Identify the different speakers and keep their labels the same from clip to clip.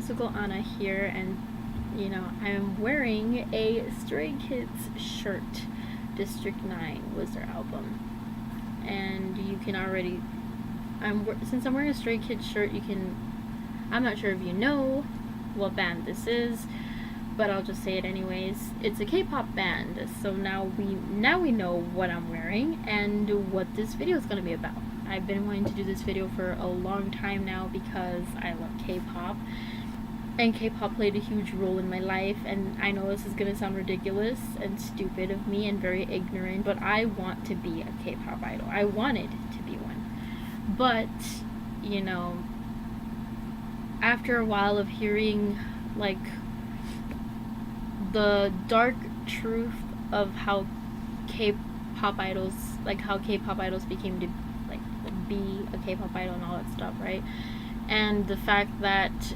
Speaker 1: Musical Anna here, and you know, I'm wearing a Stray Kids shirt. District 9 was their album, and you can already, since I'm wearing a Stray Kids shirt, you can, I'm not sure if you know what band this is, but I'll just say it anyways. It's a K-pop band, so now we know what I'm wearing and what this video is going to be about. I've been wanting to do this video for a long time now because I love K-pop, and K-pop played a huge role in my life, and I know this is going to sound ridiculous and stupid of me and very ignorant, but I want to be a K-pop idol. I wanted to be one. But, you know, after a while of hearing, like, the dark truth of how K-pop idols, like, how K-pop idols became to, like, be a K-pop idol and all that stuff, right? And the fact that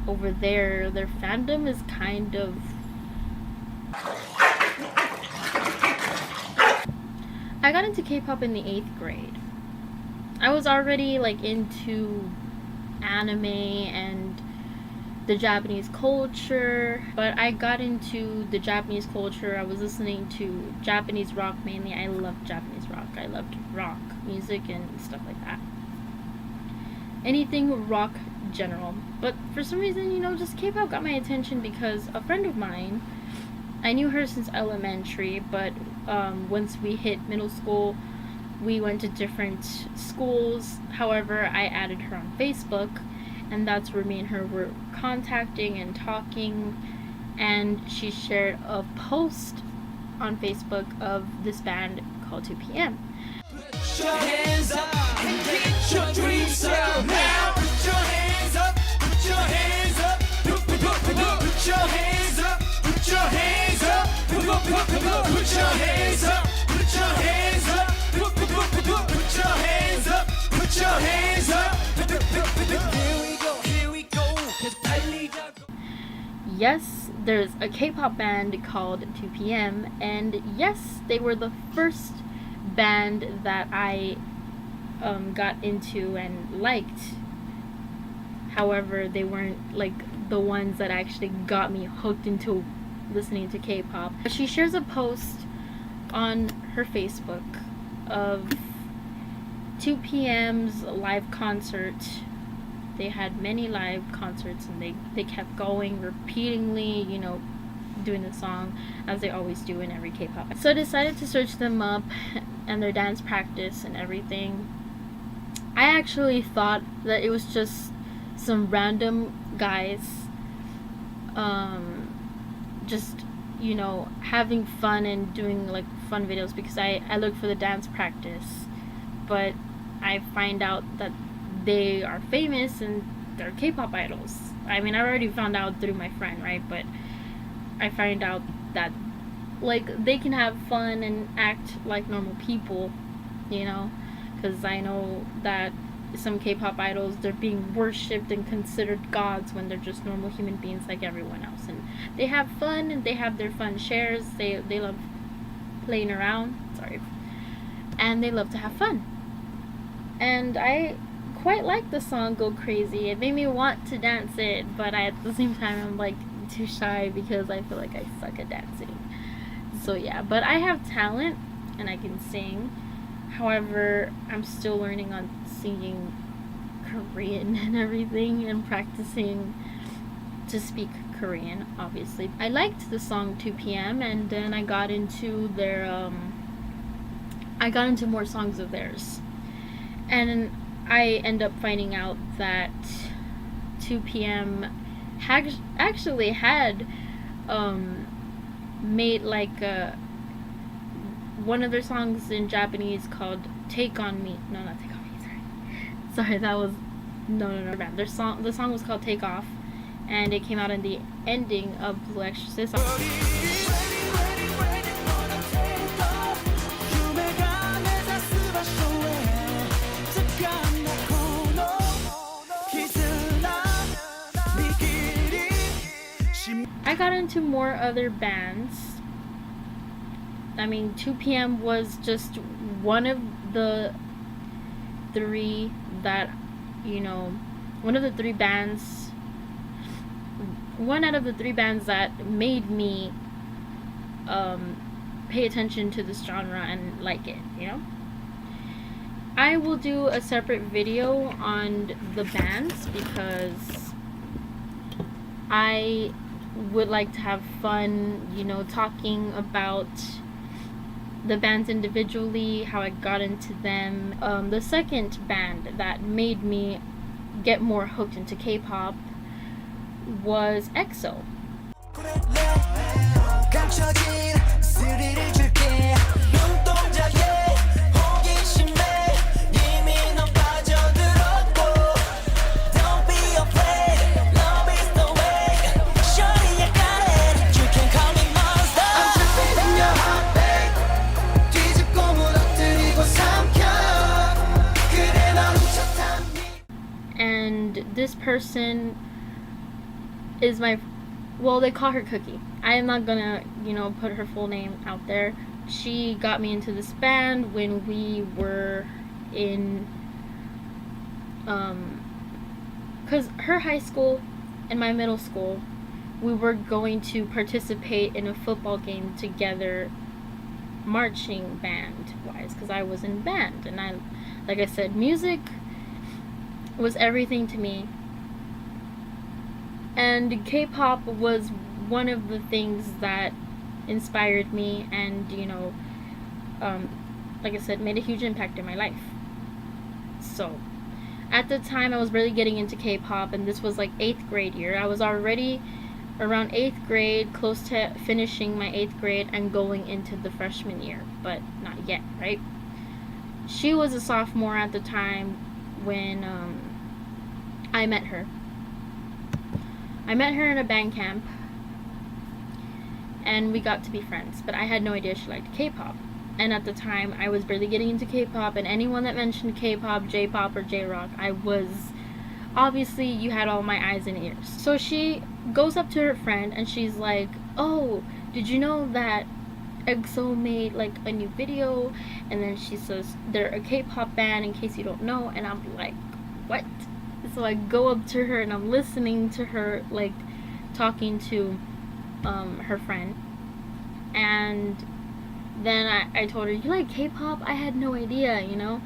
Speaker 1: over there, their fandom is kind of... I got into K-pop in the 8th grade. I was already, like, into anime and the Japanese culture, but I got into the Japanese culture. I was listening to Japanese rock mainly. I loved Japanese rock. I loved rock music and stuff like that. Anything rock general. But for some reason, you know, just K-pop got my attention because a friend of mine, I knew her since elementary, but once we hit middle school, we went to different schools. However, I added her on Facebook, and that's where me and her were contacting and talking, and she shared a post on Facebook of this band called 2PM.
Speaker 2: Put your hands up and get your dreams up now. Put your hands up, put your hands up, put your hands up, put your hands up, put your hands up, put your hands up, put your hands up, put your hands up. Here we go. Yes, there's a K-pop band called 2PM, and yes, they were the first band that I got into and liked. However, they weren't like the ones that actually got me hooked into listening to K-pop. She shares a post on her Facebook of 2PM's live concert. They had many live concerts, and they kept going repeatedly, you know, doing the song as they always do in every K-pop. So I decided to search them up and their dance practice and everything. I actually thought that it was just some random guys just, you know, having fun and doing like fun videos, because I looked for the dance practice, but I find out that they are famous and they're K-pop idols. I mean, I already found out through my friend, right? But I find out that, like, they can have fun and act like normal people, you know? Because I know that some K-pop idols, they're being worshipped and considered gods when they're just normal human beings like everyone else. And they have fun, and they have their fun shares. They love playing around. Sorry. And they love to have fun. And I quite like the song Go Crazy. It made me want to dance it, but at the same time I'm like too shy because I feel like I suck at dancing. So yeah, but I have talent and I can sing. However, I'm still learning on singing Korean and everything, and practicing to speak Korean, obviously. I liked the song 2PM, and then I got into their I got into more songs of theirs. And I end up finding out that 2PM actually had made like one of their songs in Japanese called Take On Me. No, not Take On Me, sorry, that was no. The song was called Take Off, and it came out in the ending of Blue Exorcist. I got into more other bands. I mean, 2PM was just one of the three that, you know, one of the three bands one out of the 3 bands that made me pay attention to this genre and like it, you know? I will do a separate video on the bands because I would like to have fun, you know, talking about the bands individually, how I got into them. The second band that made me get more hooked into K-pop was EXO. And this person is my, well, they call her Cookie. I am not gonna, you know, put her full name out there. She got me into this band when we were in, because her high school and my middle school, we were going to participate in a football game together, marching band wise, because I was in band, and I, like I said, music was everything to me, and K-pop was one of the things that inspired me, and, you know, like I said, made a huge impact in my life. So at the time I was really getting into K-pop, and this was like 8th grade year. I was already around 8th grade, close to finishing my 8th grade and going into the freshman year, but not yet, right? She was a sophomore at the time when I met her. I met her in a band camp, and we got to be friends, but I had no idea she liked K-pop. And at the time, I was barely getting into K-pop, and anyone that mentioned K-pop, J-pop, or J-rock, I was, obviously, you had all my eyes and ears. So she goes up to her friend, and she's like, oh, did you know that EXO made like a new video? And then she says they're a K-pop band, in case you don't know. And I'm like, what? So I go up to her and I'm listening to her like talking to her friend, and then I told her, you like K-pop? I had no idea, you know.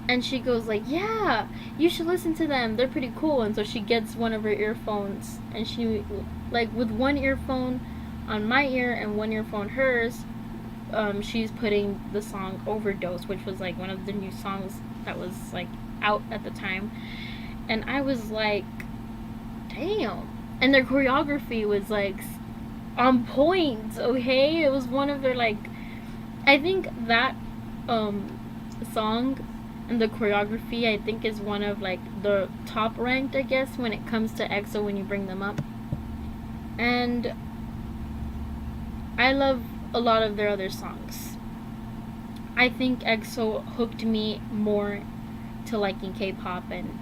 Speaker 2: And she goes like, yeah, you should listen to them, they're pretty cool. And so she gets one of her earphones, and she, like, with one earphone on my ear and one earphone hers, she's putting the song Overdose, which was like one of the new songs that was like out at the time. And I was like, damn. And their choreography was like on point, okay? It was one of their, like, I think that song and the choreography, I think, is one of like the top ranked, I guess, when it comes to EXO when you bring them up. And I love a lot of their other songs. I think EXO hooked me more to liking K-pop and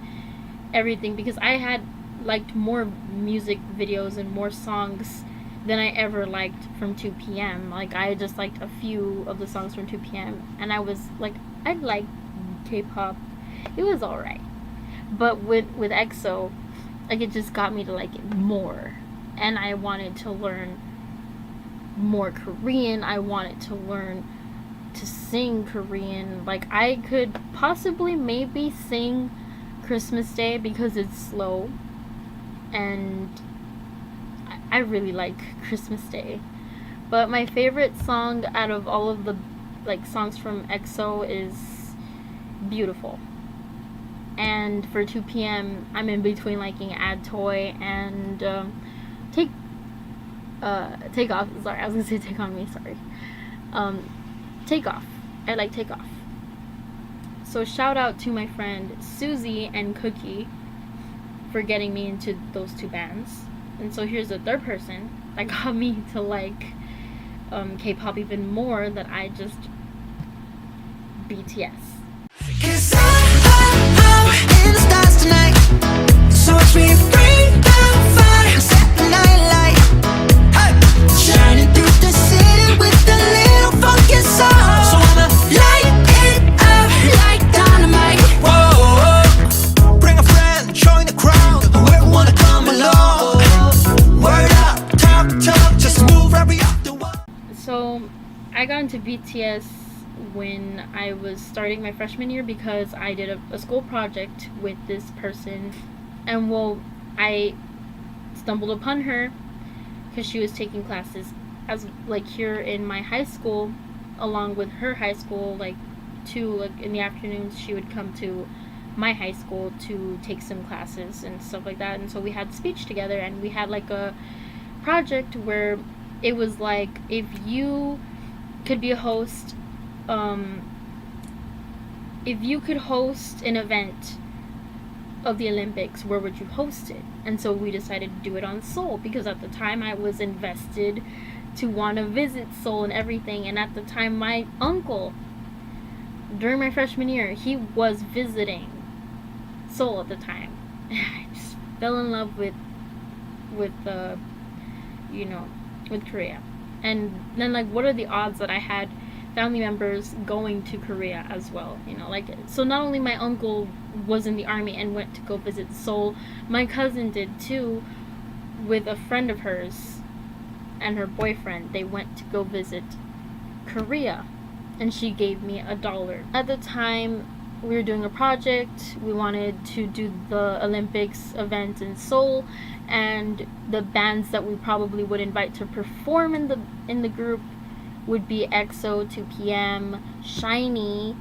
Speaker 2: everything, because I had liked more music videos and more songs than I ever liked from 2PM. Like, I just liked a few of the songs from 2PM, and I was like, I like K-pop. It was alright. But with EXO, like, it just got me to like it more. And I wanted to learn more Korean. I wanted to learn to sing Korean. Like, I could possibly maybe sing Christmas Day because it's slow, and I really like Christmas Day. But my favorite song out of all of the like songs from EXO is Beautiful. And for 2PM, I'm in between liking Add Toy and Take Off. Sorry, I was gonna say Take On Me, sorry. Take Off. I like Take Off. So shout out to my friend Susie and Cookie for getting me into those two bands. And so here's the third person that got me to like K-pop even more, that I just BTS. 'Cause I'm in the stars tonight, so watch me bring down fire, set the night light, hey, shining through the city with a little funky soul. So I'ma light it up like dynamite. Whoa, bring a friend, join the crowd, whoever wanna come along. BTS when I was starting my freshman year because I did a school project with this person, and well, I stumbled upon her because she was taking classes as like here in my high school, along with her high school. Like in the afternoons, she would come to my high school to take some classes and stuff like that. And so we had speech together, and we had like a project where it was like, if you could be a host, if you could host an event of the Olympics, where would you host it? And so we decided to do it on Seoul, because at the time I was invested to want to visit Seoul and everything. And at the time, my uncle, during my freshman year, he was visiting Seoul at the time. I just fell in love with with Korea. And then, like, what are the odds that I had family members going to Korea as well? Like, so not only my uncle was in the army and went to go visit Seoul, my cousin did too, with a friend of hers and her boyfriend. They went to go visit Korea, and she gave me $1. At the time, we were doing a project. We wanted to do the Olympics event in Seoul, and the bands that we probably would invite to perform in the group would be EXO, 2PM, SHINee,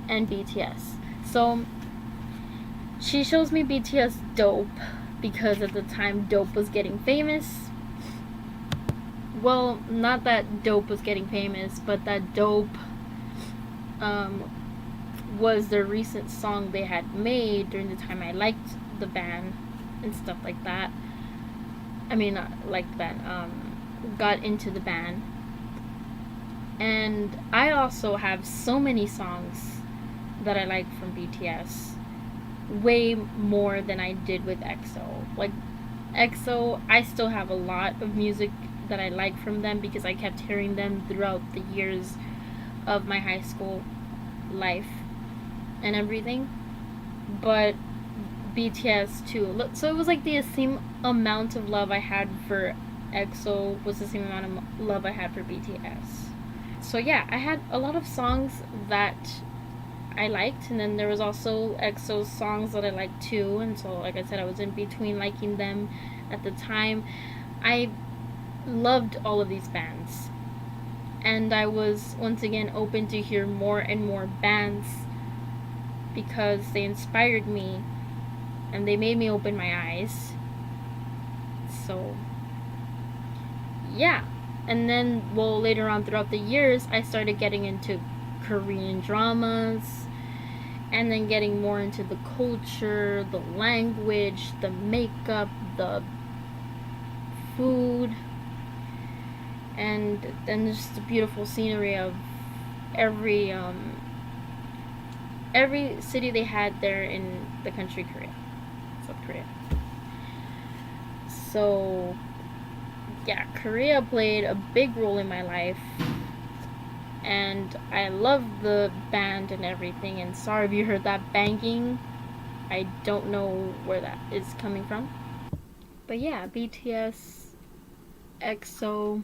Speaker 2: and BTS. So she shows me BTS Dope, because at the time Dope was getting famous. Well, not that Dope was getting famous, but that Dope was their recent song they had made during the time I liked the band and stuff like that. I mean, not like that, got into the band. And I also have so many songs that I like from BTS, way more than I did with EXO. Like, EXO, I still have a lot of music that I like from them because I kept hearing them throughout the years of my high school life and everything. But BTS too. So it was like the same amount of love I had for EXO was the same amount of love I had for BTS. So yeah, I had a lot of songs that I liked, and then there was also EXO's songs that I liked too. And so, like I said, I was in between liking them at the time. I loved all of these bands, and I was once again open to hear more and more bands because they inspired me and they made me open my eyes. So yeah. And then, well, later on throughout the years, I started getting into Korean dramas, and then getting more into the culture, the language, the makeup, the food, and then just the beautiful scenery of every city they had there in the country Korea, South Korea. So yeah, Korea played a big role in my life, and I love the band and everything. And sorry if you heard that banging, I don't know where that is coming from. But yeah, BTS, EXO,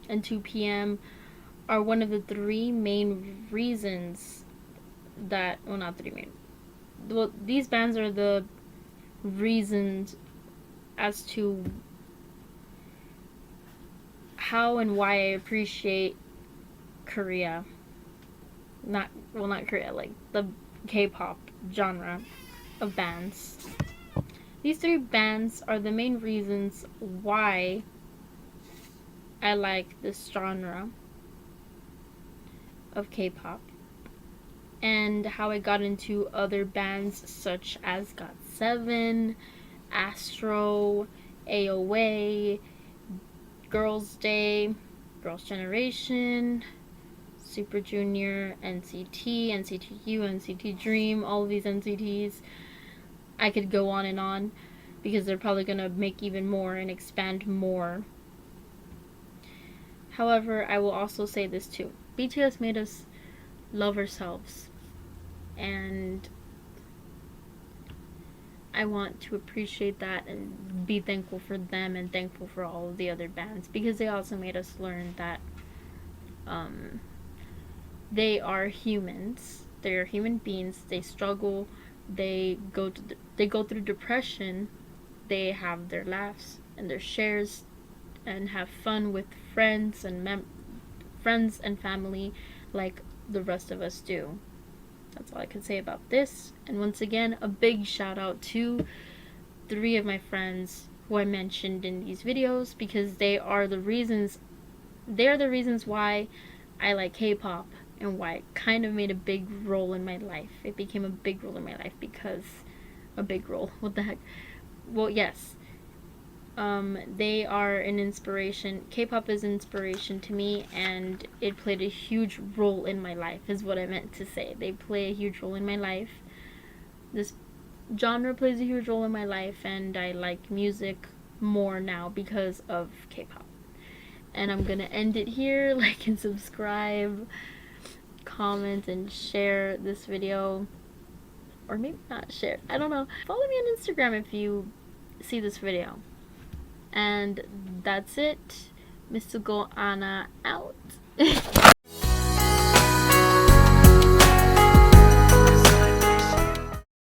Speaker 2: and 2PM are one of the three main reasons that, well, not three main, well, these bands are the reasons as to how and why I appreciate Korea. Not Korea, like the K-pop genre of bands. These three bands are the main reasons why I like this genre of K-pop, and how I got into other bands such as GOT7, Astro, AOA, Girls' Day, Girls' Generation, Super Junior, NCT, NCT U, NCT Dream, all of these NCTs. I could go on and on because they're probably going to make even more and expand more. However, I will also say this too. BTS made us love ourselves, and I want to appreciate that and be thankful for them and thankful for all of the other bands, because they also made us learn that They are humans. They are human beings. They struggle. They go through depression. They have their laughs and their shares, and have fun with friends and friends and family, like the rest of us do. That's all I can say about this. And once again, a big shout out to 3 of my friends who I mentioned in these videos, because they are the reasons why I like K-pop, and why it kind of made a big role in my life. It became a big role in my life because a big role. What the heck? Well, yes. They are an inspiration. K-pop is inspiration to me, and it played a huge role in my life, is what I meant to say. They play a huge role in my life. This genre plays a huge role in my life, and I like music more now because of K-pop. And I'm gonna end it here. Like and subscribe, comment, and share this video. Or maybe not share. I don't know. Follow me on Instagram if you see this video. And that's it. Mystical Anna out.